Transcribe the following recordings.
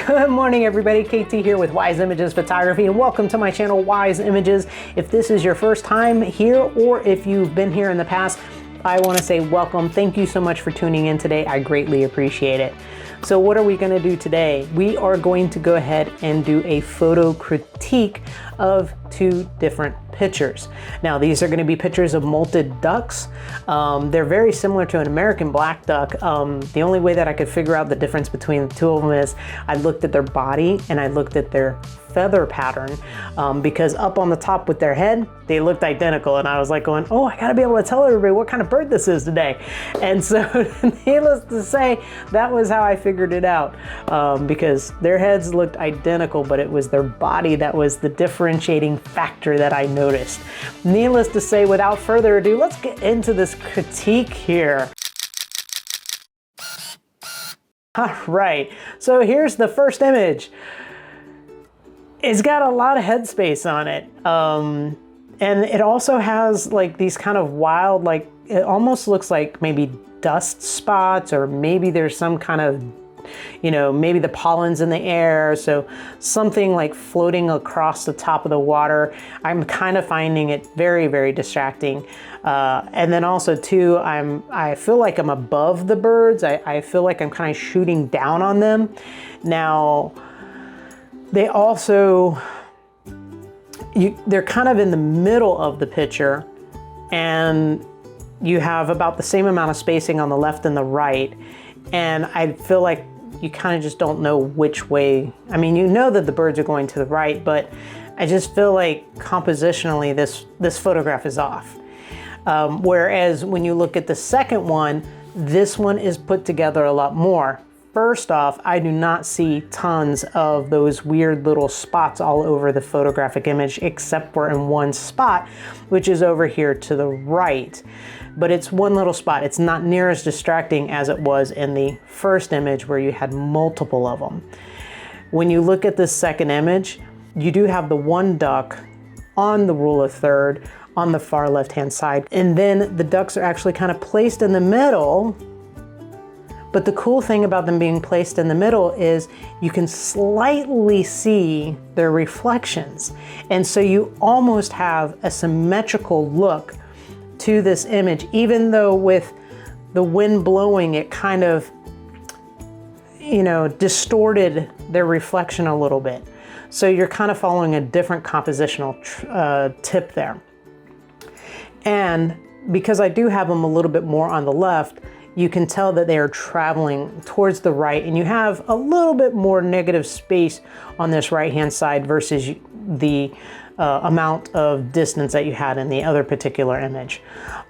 Good morning everybody, KT here with Wise Images Photography, and welcome to my channel Wise Images. If this is your first time here or if you've been here in the past, I want to say welcome. Thank you so much for tuning in today. I greatly appreciate it. So what are we going to do today? We are going to go ahead and do a photo critique of two different pictures. Now these are going to be pictures of molted ducks. They're very similar to an American black duck. The only way that I could figure out the difference between the two of them is I looked at their body and I looked at their feather pattern, because up on the top with their head, they looked identical, and I was like going, oh, I gotta be able to tell everybody what kind of bird this is today. And so needless to say, that was how I figured it out, because their heads looked identical, but it was their body that was the differentiating factor that I noticed. Needless to say, without further ado, let's get into this critique here. All right, so here's the first image. It's got a lot of headspace on it. And it also has like these kind of wild, like it almost looks like maybe dust spots, or maybe there's some kind of, you know, maybe the pollen's in the air. So something like floating across the top of the water. I'm kind of finding it very, very distracting. And then also too, I feel like I'm above the birds. I feel like I'm kind of shooting down on them. Now, they also, they're kind of in the middle of the picture, and you have about the same amount of spacing on the left and the right. And I feel like you kind of just don't know which way. I mean, you know that the birds are going to the right, but I just feel like compositionally this photograph is off. Whereas when you look at the second one, this one is put together a lot more. First off, I do not see tons of those weird little spots all over the photographic image, except for in one spot, which is over here to the right. But it's one little spot. It's not near as distracting as it was in the first image where you had multiple of them. When you look at this second image, you do have the one duck on the rule of third on the far left-hand side. And then the ducks are actually kind of placed in the middle. But the cool thing about them being placed in the middle is you can slightly see their reflections. And so you almost have a symmetrical look to this image, even though with the wind blowing, it kind of, you know, distorted their reflection a little bit. So you're kind of following a different compositional tip there. And because I do have them a little bit more on the left, you can tell that they are traveling towards the right, and you have a little bit more negative space on this right-hand side versus the amount of distance that you had in the other particular image.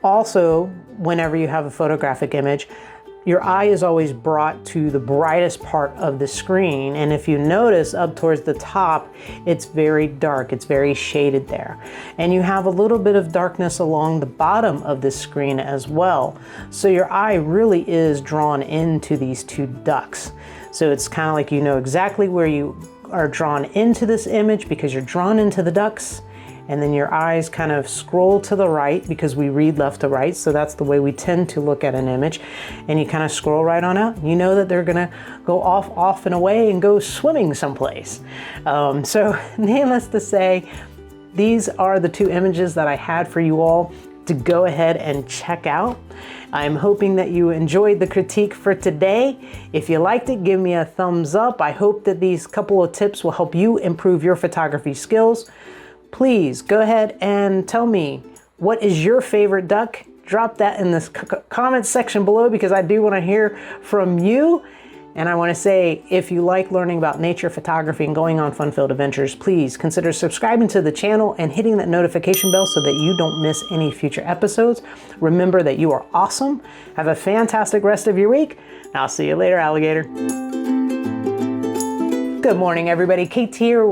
Also, whenever you have a photographic image, your eye is always brought to the brightest part of the screen. And if you notice up towards the top, it's very dark, it's very shaded there. And you have a little bit of darkness along the bottom of the screen as well. So your eye really is drawn into these two ducks. So it's kind of like you know exactly where you are drawn into this image because you're drawn into the ducks. And then your eyes kind of scroll to the right because we read left to right. So that's the way we tend to look at an image. And you kind of scroll right on out. You know that they're gonna go off and away and go swimming someplace. So needless to say, these are the two images that I had for you all to go ahead and check out. I'm hoping that you enjoyed the critique for today. If you liked it, give me a thumbs up. I hope that these couple of tips will help you improve your photography skills. Please go ahead and tell me, what is your favorite duck? Drop that in this comment section below, because I do want to hear from you. And I want to say, if you like learning about nature photography and going on fun-filled adventures, please consider subscribing to the channel and hitting that notification bell so that you don't miss any future episodes. Remember that you are awesome. Have a fantastic rest of your week. And I'll see you later, alligator. Good morning, everybody. KT here.